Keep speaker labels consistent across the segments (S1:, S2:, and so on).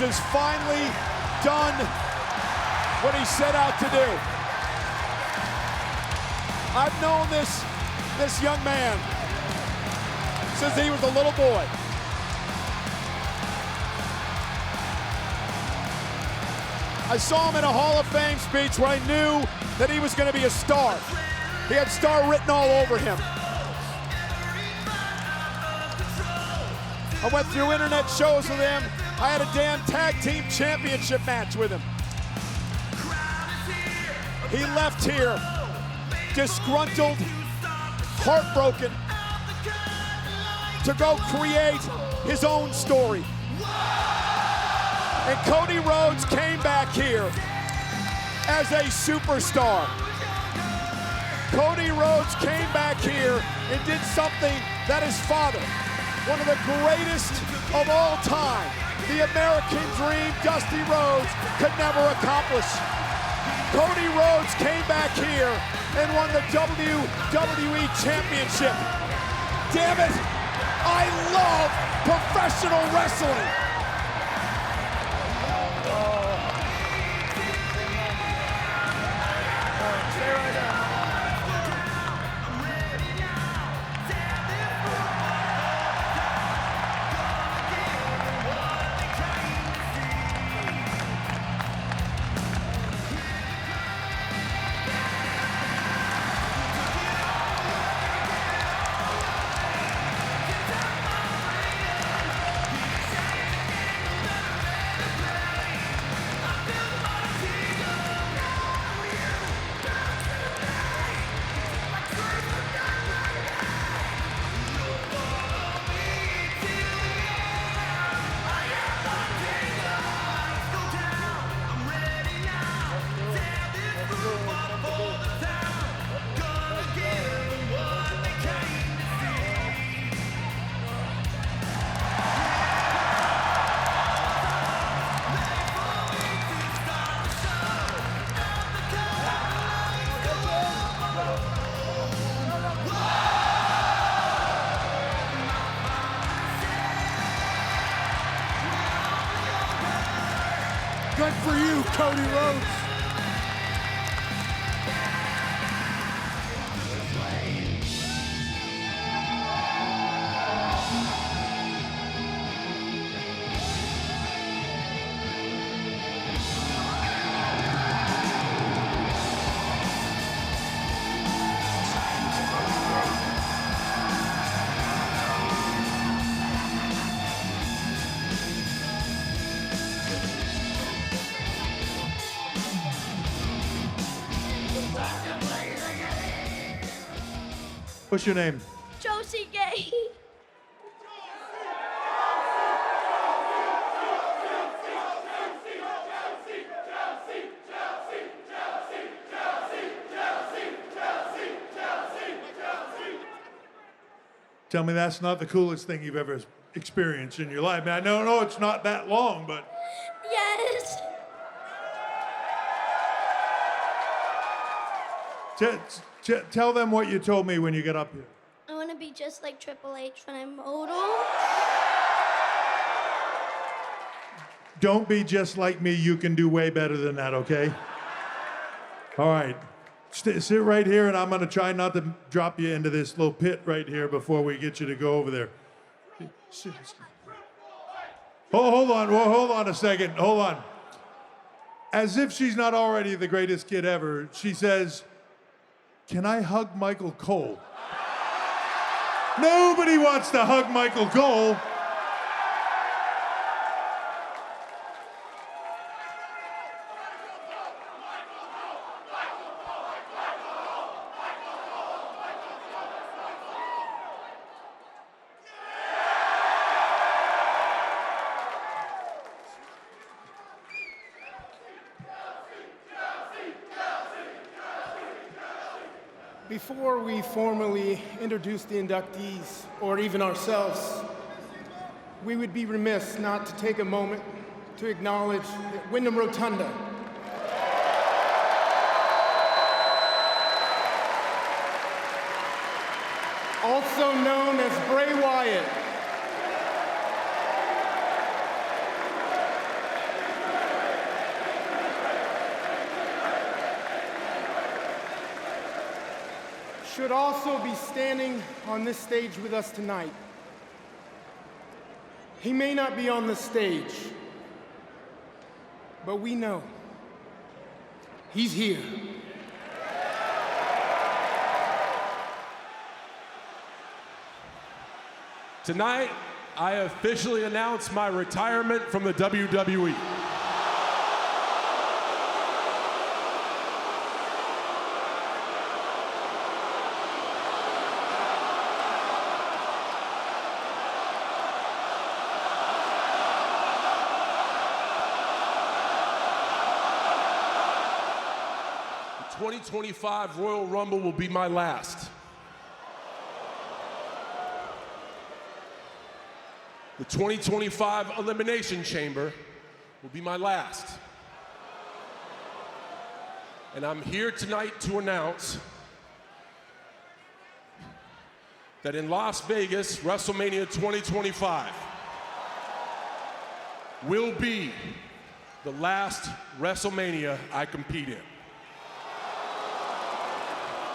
S1: has finally done what he set out to do. I've known this young man since he was a little boy. I saw him in a Hall of Fame speech where I knew that he was going to be a star. He had star written all over him. I went through internet shows with him. I had a damn tag team championship match with him. He left here disgruntled, heartbroken, to go create his own story. And Cody Rhodes came back here as a superstar. Cody Rhodes came back here and did something that his father, one of the greatest of all time, the American Dream, Dusty Rhodes, could never accomplish. Cody Rhodes came back here and won the WWE Championship. Damn it, I love professional wrestling. Good for you, Cody Rhodes.
S2: What's your name?
S3: Josie Gay.
S2: Tell me that's not the coolest thing you've ever experienced in your life. I know it's not that long, but
S3: Yes.
S2: tell them what you told me when you got up here.
S3: I want to be just like Triple H when I'm older.
S2: Don't be just like me. You can do way better than that, okay? All right. Sit right here, and I'm going to try not to drop you into this little pit right here before we get you to go over there. Oh, hold on. Well, hold on a second. Hold on. As if she's not already the greatest kid ever, she says, "Can I hug Michael Cole?" Nobody wants to hug Michael Cole.
S4: Before we formally introduce the inductees, or even ourselves, we would be remiss not to take a moment to acknowledge that Wyndham Rotunda, also known as Bray Wyatt, should also be standing on this stage with us tonight. He may not be on the stage, but we know he's here.
S5: Tonight, I officially announce my retirement from the WWE. The 2025 Royal Rumble will be my last. The 2025 Elimination Chamber will be my last. And I'm here tonight to announce that in Las Vegas, WrestleMania 2025 will be the last WrestleMania I compete in.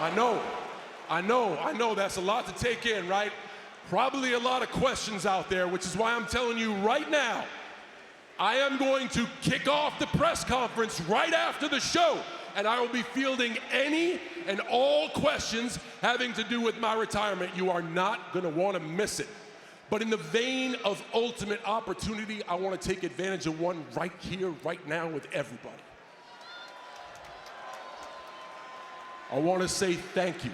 S5: I know, that's a lot to take in, right? Probably a lot of questions out there, which is why I'm telling you right now, I am going to kick off the press conference right after the show, and I will be fielding any and all questions having to do with my retirement. You are not gonna wanna miss it. But in the vein of ultimate opportunity, I wanna take advantage of one right here, right now with everybody. I wanna say thank you.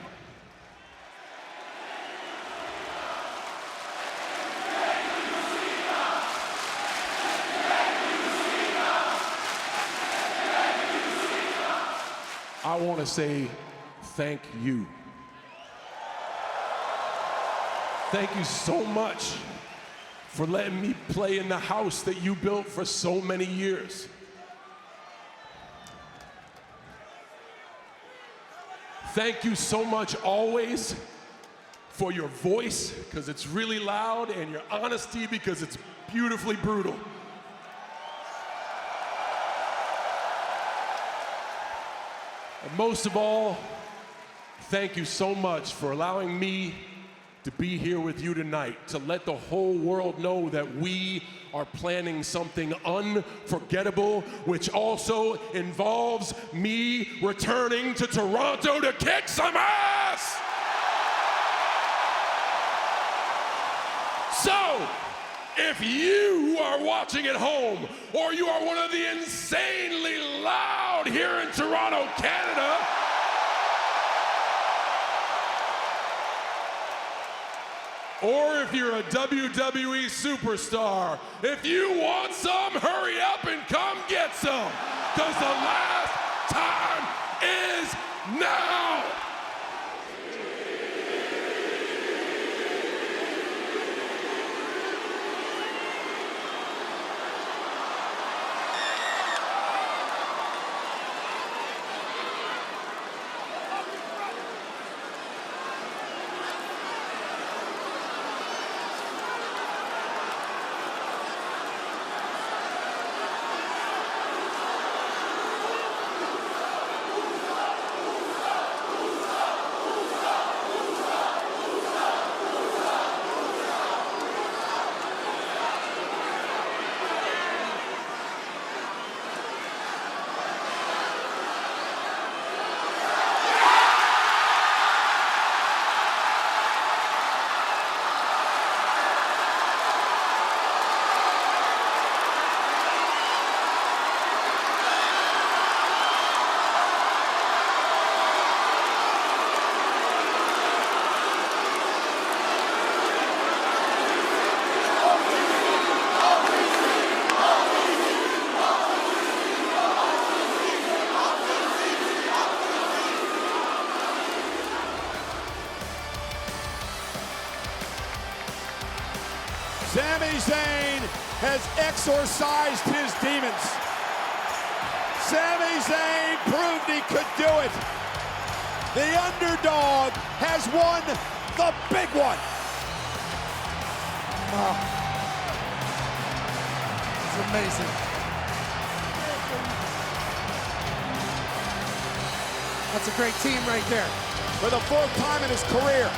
S5: I want to say thank you. Thank you so much for letting me play in the house that you built for so many years. Thank you so much always for your voice, because it's really loud, and your honesty, because it's beautifully brutal. And most of all, thank you so much for allowing me to be here with you tonight, to let the whole world know that we are planning something unforgettable, which also involves me returning to Toronto to kick some ass! So, if you are watching at home, or you are one of the insanely loud here in Toronto, Canada, or if you're a WWE superstar, if you want some, hurry up and come get some, because the last time is now.
S1: Sami Zayn has exorcised his demons. Sami Zayn proved he could do it. The underdog has won the big one.
S6: Wow. It's amazing. That's a great team right there.
S1: for the fourth time in his career.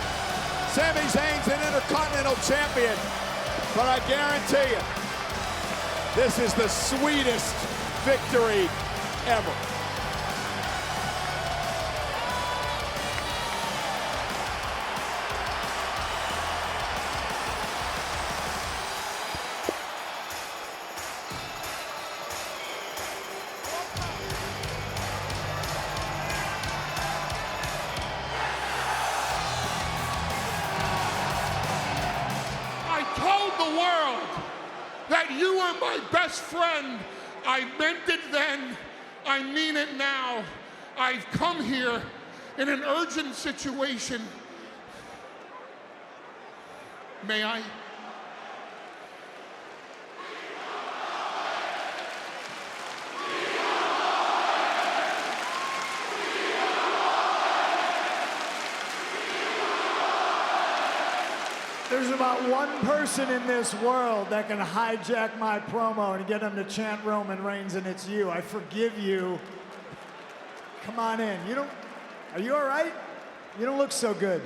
S1: Sami Zayn's an Intercontinental Champion, but I guarantee you, this is the sweetest victory ever.
S6: I told the world that you were my best friend. I meant it then. I mean it now. I've come here in an urgent situation. May I?
S7: There's about one person in this world that can hijack my promo and get him to chant Roman Reigns, and it's you. I forgive you. Come on in. Are you all right? You don't look so good.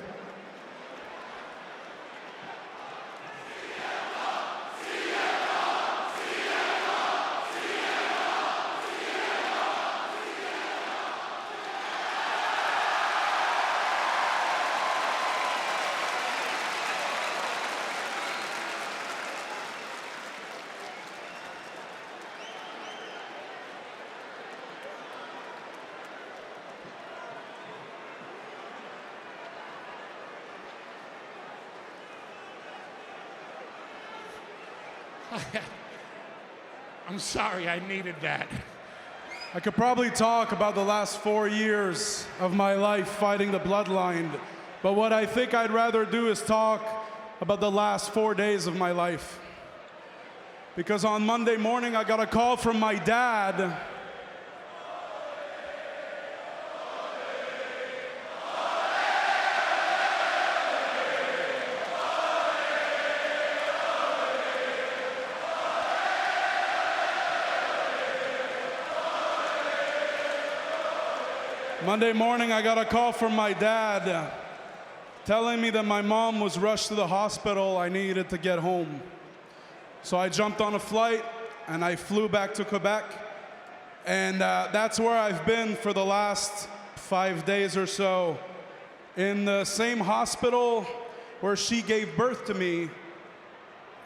S6: I'm sorry, I needed that.
S8: I could probably talk about the last 4 years of my life fighting the bloodline, but what I think I'd rather do is talk about the last 4 days of my life. Because on Monday morning, I got a call from my dad. Monday morning, I got a call from my dad telling me that my mom was rushed to the hospital. I needed to get home. So I jumped on a flight and I flew back to Quebec. And that's where I've been for the last 5 days or so, in the same hospital where she gave birth to me,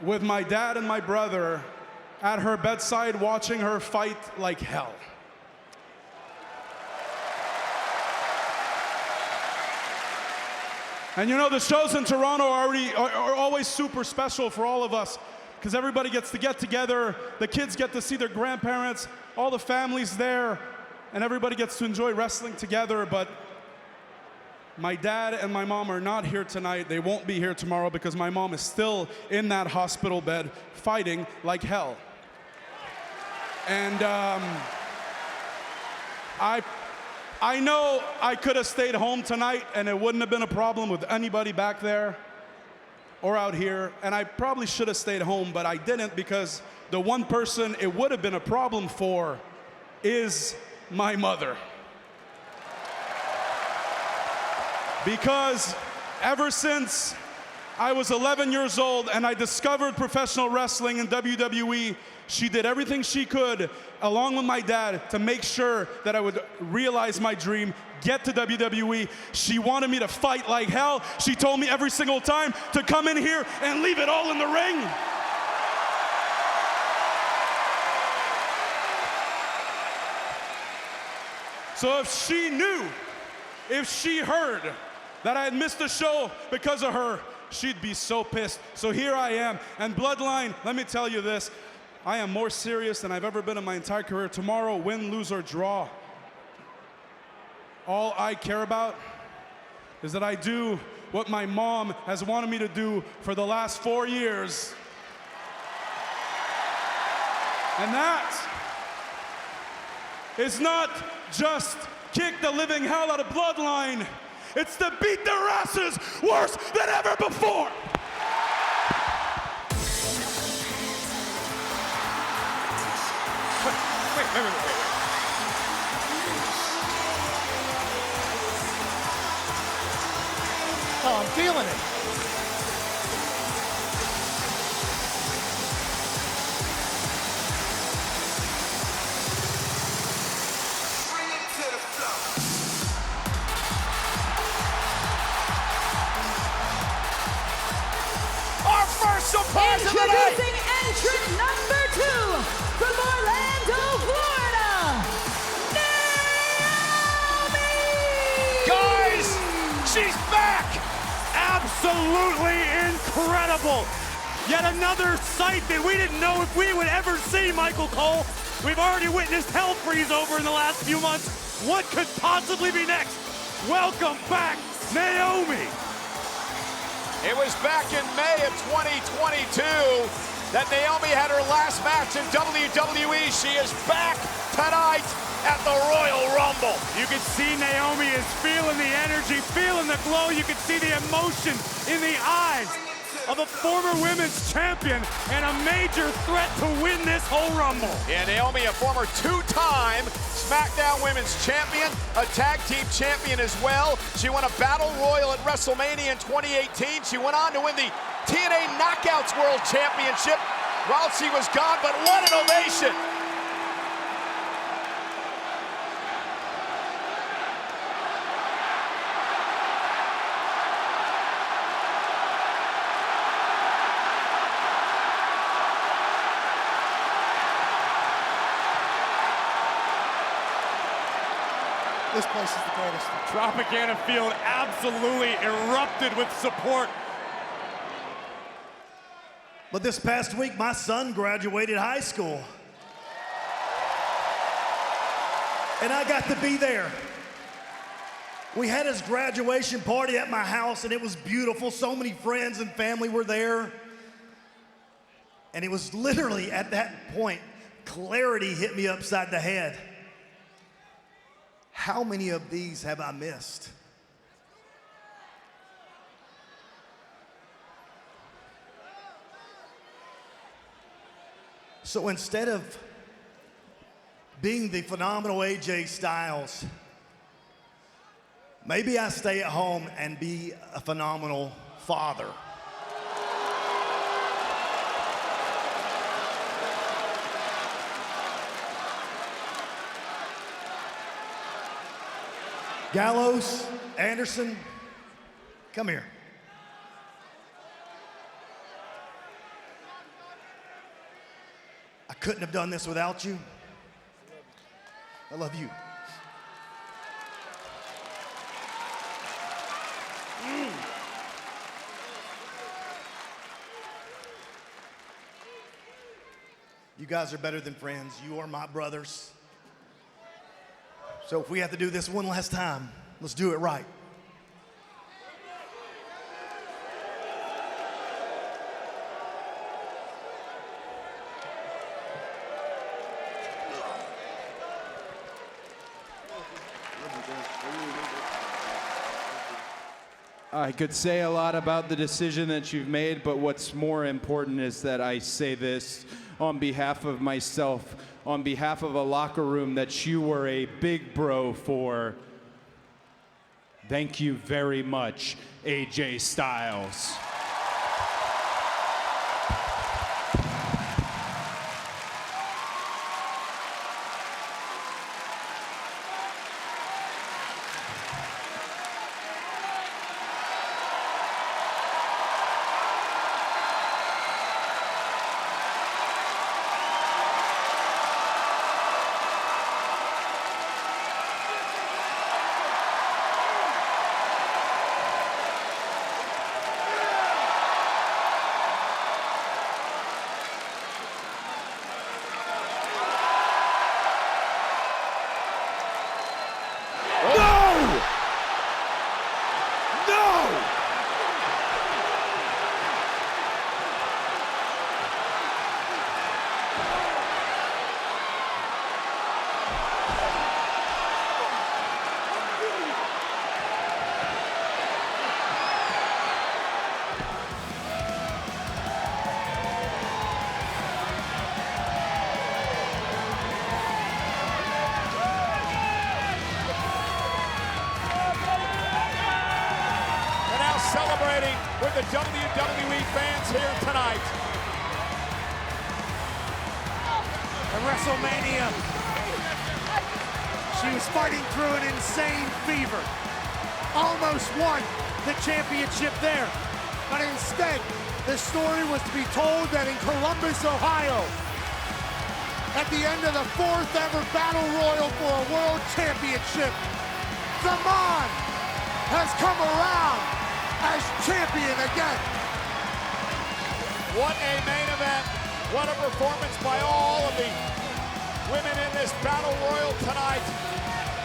S8: with my dad and my brother at her bedside watching her fight like hell. And you know, the shows in Toronto are always super special for all of us, because everybody gets to get together, the kids get to see their grandparents, all the families there, and everybody gets to enjoy wrestling together. But my dad and my mom are not here tonight. They won't be here tomorrow because my mom is still in that hospital bed fighting like hell. And I know I could have stayed home tonight and it wouldn't have been a problem with anybody back there or out here, and I probably should have stayed home, but I didn't, because the one person it would have been a problem for is my mother. Because ever since I was 11 years old and I discovered professional wrestling in WWE, she did everything she could, along with my dad, to make sure that I would realize my dream, get to WWE. She wanted me to fight like hell. She told me every single time to come in here and leave it all in the ring. So if she knew, if she heard that I had missed a show because of her, she'd be so pissed. So here I am. And Bloodline, let me tell you this, I am more serious than I've ever been in my entire career. Tomorrow, win, lose, or draw, all I care about is that I do what my mom has wanted me to do for the last 4 years. And that is not just kick the living hell out of Bloodline. It's to beat their asses worse than ever before.
S6: Wait.
S9: feeling it.
S1: Our first surprise of the night.
S10: Introducing entrant number 2 from Orlando, Florida, Naomi!
S1: Guys, she's back.
S11: Absolutely incredible. Yet another sight that we didn't know if we would ever see, Michael Cole. We've already witnessed hell freeze over in the last few months. What could possibly be next? Welcome back, Naomi.
S1: It was back in May of 2022 that Naomi had her last match in WWE. She is back tonight at the Royal Rumble.
S11: You can see Naomi is feeling the energy, feeling the glow. You can see the emotion in the eyes of a former women's champion and a major threat to win this whole Rumble.
S1: Yeah, Naomi, a former two-time SmackDown Women's Champion, a Tag Team Champion as well. She won a Battle Royal at WrestleMania in 2018. She went on to win the TNA Knockouts World Championship while she was gone, but what an ovation!
S9: This place is the greatest.
S11: Tropicana Field absolutely erupted with support.
S9: But this past week, my son graduated high school. And I got to be there. We had his graduation party at my house, and it was beautiful. So many friends and family were there. And it was literally at that point, clarity hit me upside the head. How many of these have I missed? So instead of being the phenomenal AJ Styles, maybe I stay at home and be a phenomenal father. Gallows, Anderson, come here. I couldn't have done this without you. I love you. You guys are better than friends. You are my brothers. So if we have to do this one last time, let's do it right.
S12: I could say a lot about the decision that you've made, but what's more important is that I say this on behalf of myself, on behalf of a locker room that you were a big bro for. Thank you very much, AJ Styles.
S1: celebrating with the WWE fans here tonight.
S11: At WrestleMania, she was fighting through an insane fever. Almost won the championship there. But instead, the story was to be told that in Columbus, Ohio, at the end of the 4th ever Battle Royal for a World Championship, the Man has come around as champion again.
S1: What a main event. What a performance by all of the women in this Battle Royal tonight.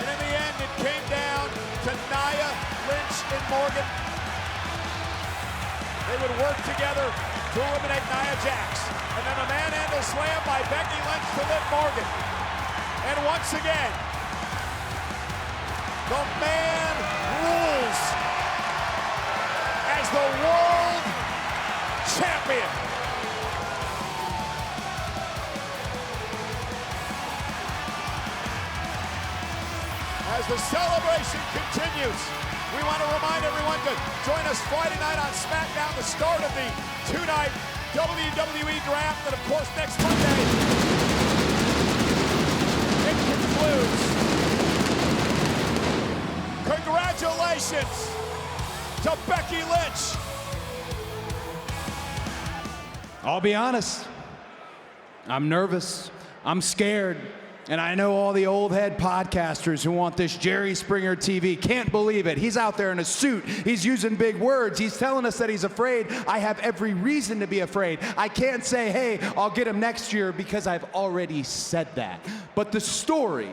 S1: And in the end, it came down to Nia, Lynch, and Morgan. They would work together to eliminate Nia Jax. And then a manhandle slam by Becky Lynch to Liv Morgan. And once again, the man rules as the world champion. As the celebration continues, we want to remind everyone to join us Friday night on SmackDown, the start of the two-night WWE Draft, and of course next Monday, it concludes. Congratulations to Becky Lynch.
S12: I'll be honest, I'm nervous, I'm scared. And I know all the old head podcasters who want this Jerry Springer TV can't believe it. He's out there in a suit. He's using big words. He's telling us that he's afraid. I have every reason to be afraid. I can't say, hey, I'll get him next year because I've already said that. But the story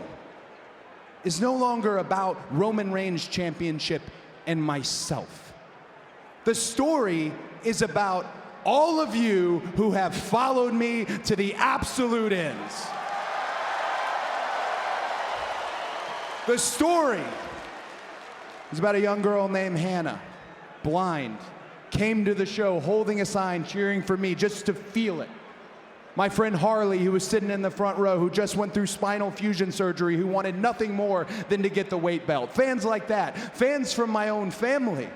S12: is no longer about Roman Reigns' championship and myself. The story is about all of you who have followed me to the absolute ends. The story is about a young girl named Hannah, blind, came to the show holding a sign, cheering for me just to feel it. My friend Harley, who was sitting in the front row, who just went through spinal fusion surgery, who wanted nothing more than to get the weight belt. Fans like that. Fans from my own family.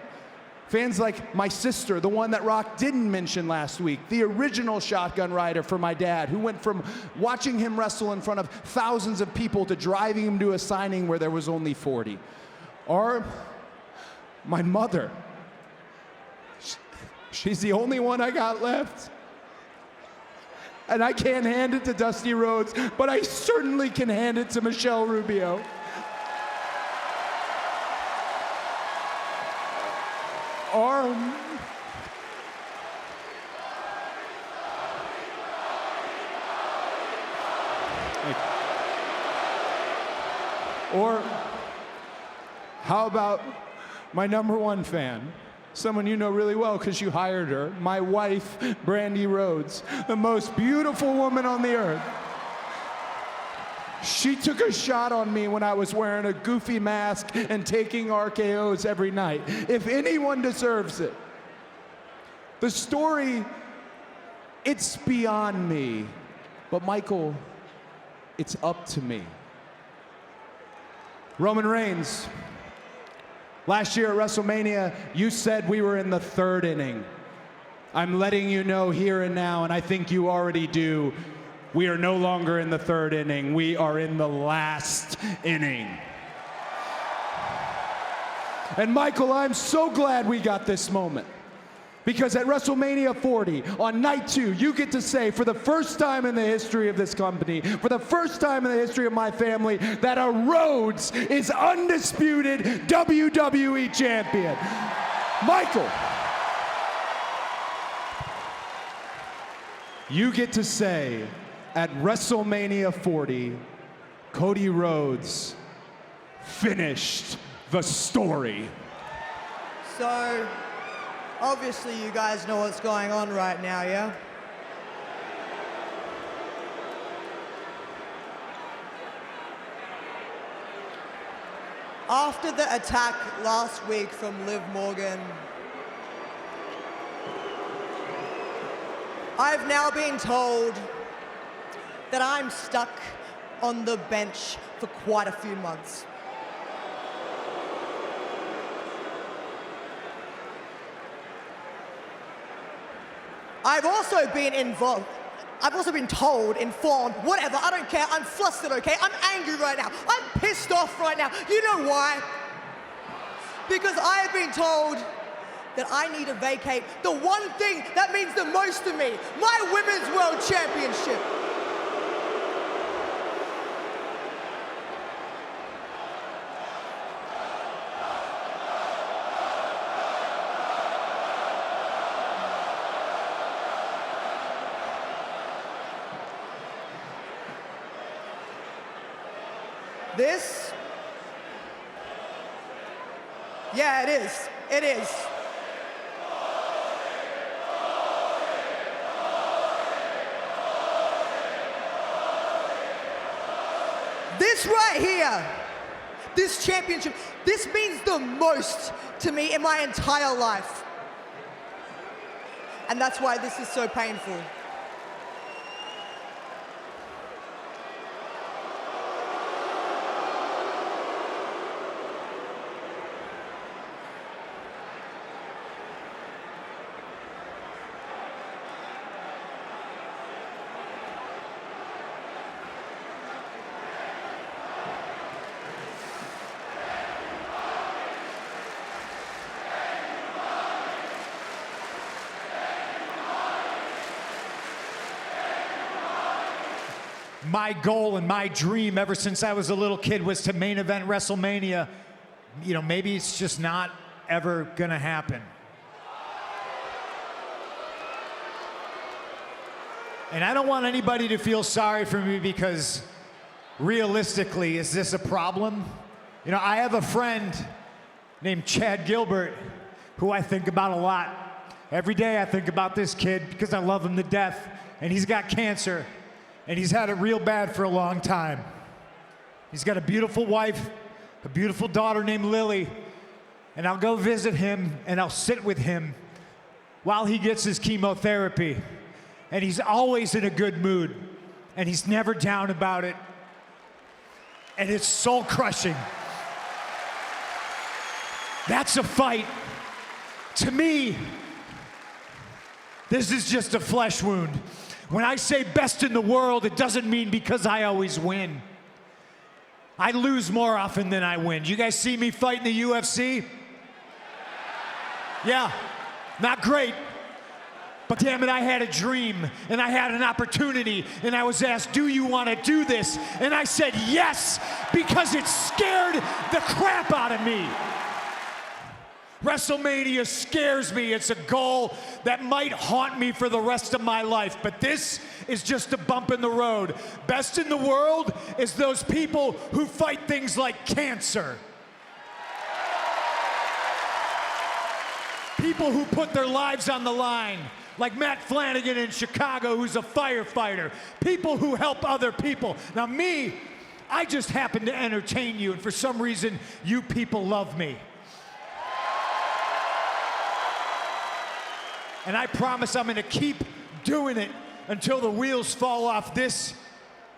S12: Fans like my sister, the one that Rock didn't mention last week, the original shotgun rider for my dad, who went from watching him wrestle in front of thousands of people to driving him to a signing where there was only 40. Or my mother. She's the only one I got left. And I can't hand it to Dusty Rhodes, but I certainly can hand it to Michelle Rubio. Or how about my number one fan, someone you know really well because you hired her, my wife, Brandy Rhodes, the most beautiful woman on the earth. She took a shot on me when I was wearing a goofy mask and taking RKOs every night. If anyone deserves it, the story, it's beyond me. But Michael, it's up to me. Roman Reigns, last year at WrestleMania, you said we were in the third inning. I'm letting you know here and now, and I think you already do, we are no longer in the third inning. We are in the last inning. And Michael, I'm so glad we got this moment. Because at WrestleMania 40, on night 2, you get to say, for the first time in the history of this company, for the first time in the history of my family, that a Rhodes is undisputed WWE champion. Michael, you get to say, at WrestleMania 40, Cody Rhodes finished the story.
S13: So, obviously you guys know what's going on right now, yeah? After the attack last week from Liv Morgan, I've now been told that I'm stuck on the bench for quite a few months. I've also been involved. I've also been told, informed, whatever, I don't care, I'm flustered, okay? I'm angry right now. I'm pissed off right now. You know why? Because I have been told that I need to vacate the one thing that means the most to me, my Women's World Championship. This? Yeah, it is. It is. This right here, this championship, this means the most to me in my entire life. And that's why this is so painful.
S7: My goal and my dream ever since I was a little kid was to main event WrestleMania. You know, maybe it's just not ever gonna happen. And I don't want anybody to feel sorry for me because realistically, is this a problem? You know, I have a friend named Chad Gilbert who I think about a lot. Every day I think about this kid because I love him to death, and he's got cancer. And he's had it real bad for a long time. He's got a beautiful wife, a beautiful daughter named Lily, and I'll go visit him and I'll sit with him while he gets his chemotherapy. And he's always in a good mood, and he's never down about it. And it's soul crushing. That's a fight. To me, this is just a flesh wound. When I say best in the world, it doesn't mean because I always win. I lose more often than I win. You guys see me fight in the UFC? Yeah, not great. But damn it, I had a dream, and I had an opportunity, and I was asked, do you want to do this? And I said yes, because it scared the crap out of me. WrestleMania scares me. It's a goal that might haunt me for the rest of my life, but this is just a bump in the road. Best in the world is those people who fight things like cancer. People who put their lives on the line, like Matt Flanagan in Chicago, who's a firefighter. People who help other people. Now me, I just happen to entertain you, and for some reason, you people love me. And I promise I'm gonna keep doing it until the wheels fall off. This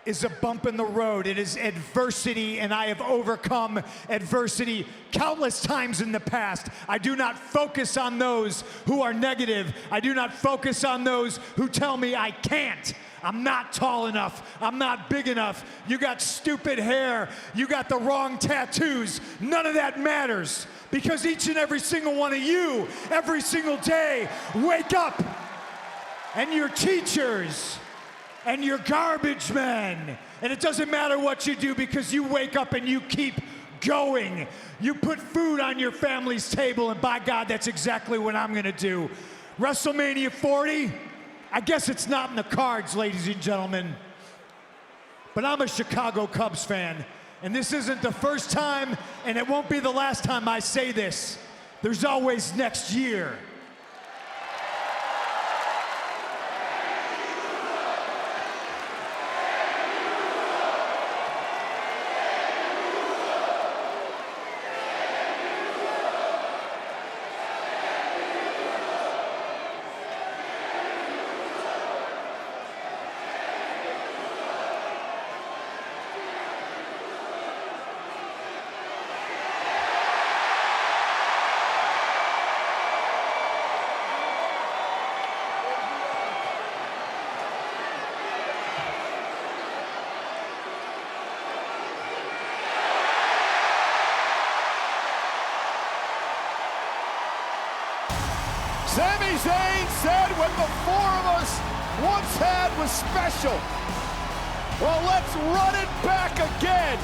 S7: is a bump in the road. It is adversity, and I have overcome adversity countless times in the past. I do not focus on those who are negative. I do not focus on those who tell me I can't. I'm not tall enough. I'm not big enough. You got stupid hair. You got the wrong tattoos. None of that matters. Because each and every single one of you, every single day, wake up, and your teachers, and your garbage men, and it doesn't matter what you do because you wake up and you keep going. You put food on your family's table, and by God, that's exactly what I'm gonna do. WrestleMania 40, I guess it's not in the cards, ladies and gentlemen, but I'm a Chicago Cubs fan. And this isn't the first time, and it won't be the last time I say this. There's always next year.
S1: Zayn said what the four of us once had was special. Well, let's run it back again.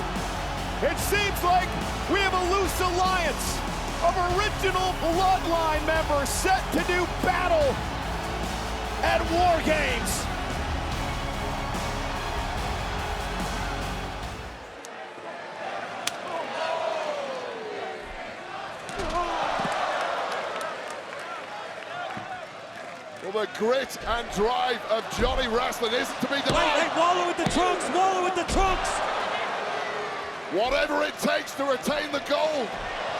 S1: It seems like we have a loose alliance of original Bloodline members set to do battle at War Games.
S14: Well, the grit and drive of Johnny Wrestling isn't to be denied.
S11: Wait, Waller with the trunks, Waller with the trunks.
S14: Whatever it takes to retain the gold.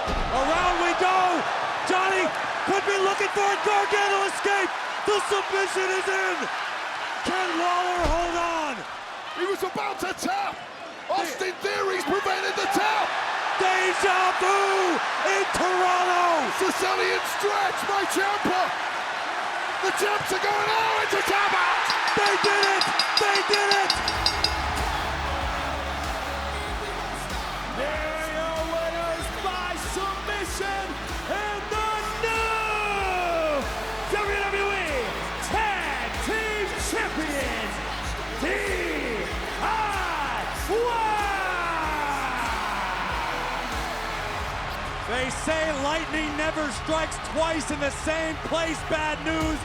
S11: Around we go. Johnny could be looking for a Gargano escape. The submission is in. Can Waller hold on?
S14: He was about to tap. Austin Theory's prevented the tap.
S11: Deja vu in Toronto.
S14: Sicilian stretch by Ciampa. The Champs are going out into tap out.
S11: They did it. They did it.
S1: There are your winners by submission and the new WWE Tag Team Champions, DIY!
S11: They say lightning never strikes twice in the same place. Bad news.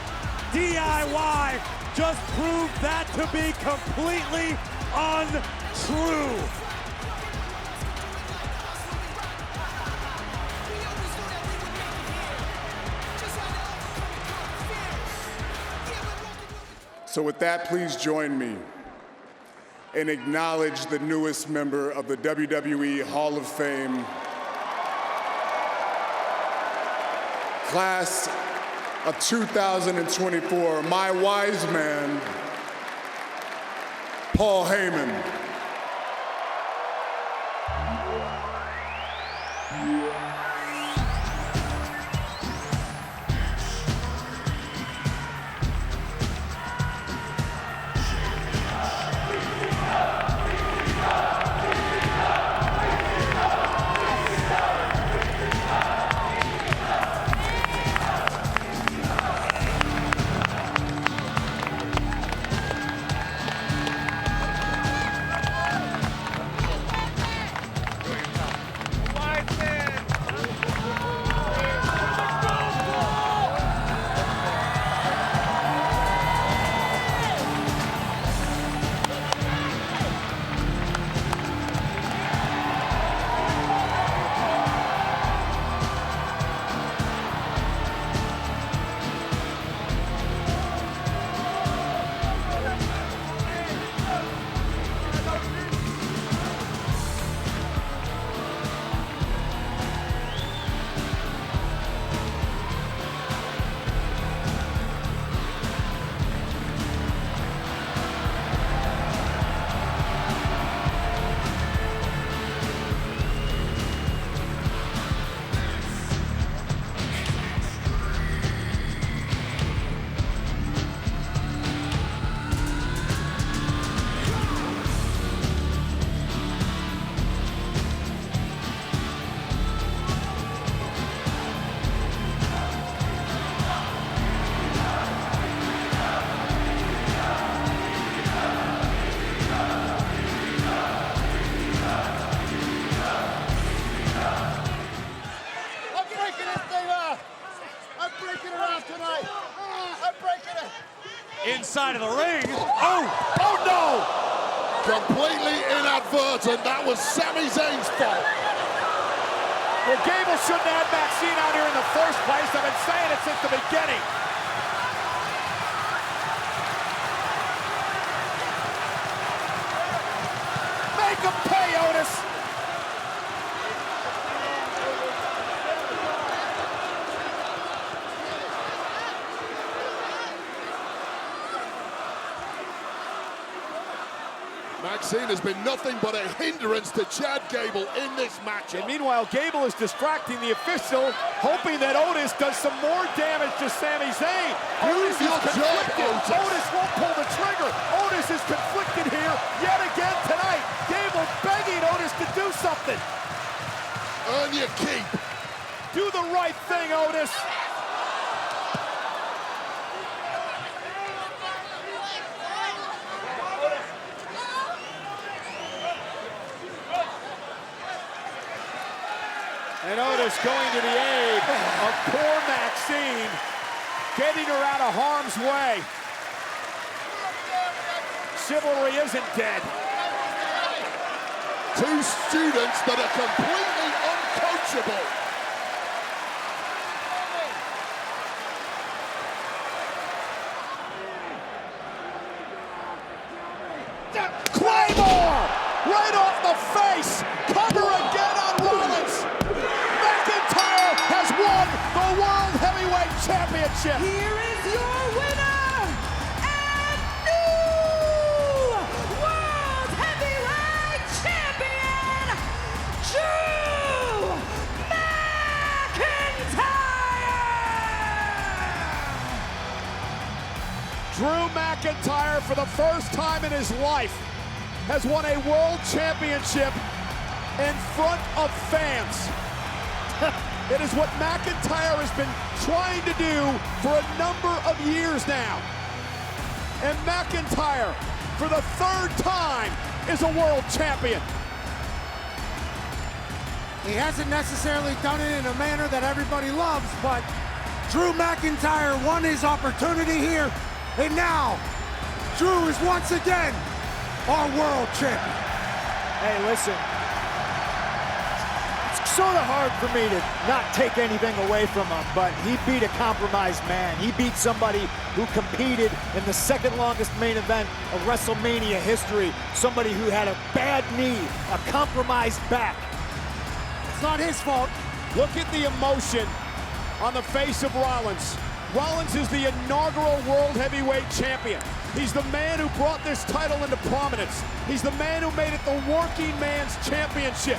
S11: DIY just proved that to be completely untrue.
S15: So with that, please join me and acknowledge the newest member of the WWE Hall of Fame, class of 2024, my wise man, Paul Heyman.
S11: Inside of the ring.
S14: Oh no! Completely inadvertent. That was Sami Zayn's fault.
S1: Well, Gable shouldn't have had Maxine out here in the first place. I've been saying it since the beginning. Make him pay, Otis.
S14: Maxine has been nothing but a hindrance to Chad Gable in this match.
S1: And meanwhile, Gable is distracting the official, hoping that Otis does some more damage to Sami Zayn. Otis is conflicted. Otis won't pull the trigger. Otis is conflicted here yet again tonight. Gable begging Otis to do something.
S14: Earn your keep.
S1: Do the right thing, Otis. And Otis going to the aid of poor Maxine, getting her out of harm's way. Chivalry isn't dead.
S14: Two students that are completely uncoachable.
S1: Claymore! Right off the face! Cover again on Rollins! McIntyre has won the World Heavyweight Championship!
S10: Here is your winner and new World Heavyweight Champion, Drew McIntyre!
S1: Drew McIntyre, for the first time in his life, has won a World Championship in front of fans. It is what McIntyre has been trying to do for a number of years now. And McIntyre, for the third time, is a world champion.
S16: He hasn't necessarily done it in a manner that everybody loves, but Drew McIntyre won his opportunity here, and now Drew is once again our world champion.
S7: Hey, listen. It's sort of hard for me to not take anything away from him, but he beat a compromised man. He beat somebody who competed in the second longest main event of WrestleMania history. Somebody who had a bad knee, a compromised back.
S16: It's not his fault.
S1: Look at the emotion on the face of Rollins. Rollins is the inaugural World Heavyweight Champion. He's the man who brought this title into prominence. He's the man who made it the working man's championship.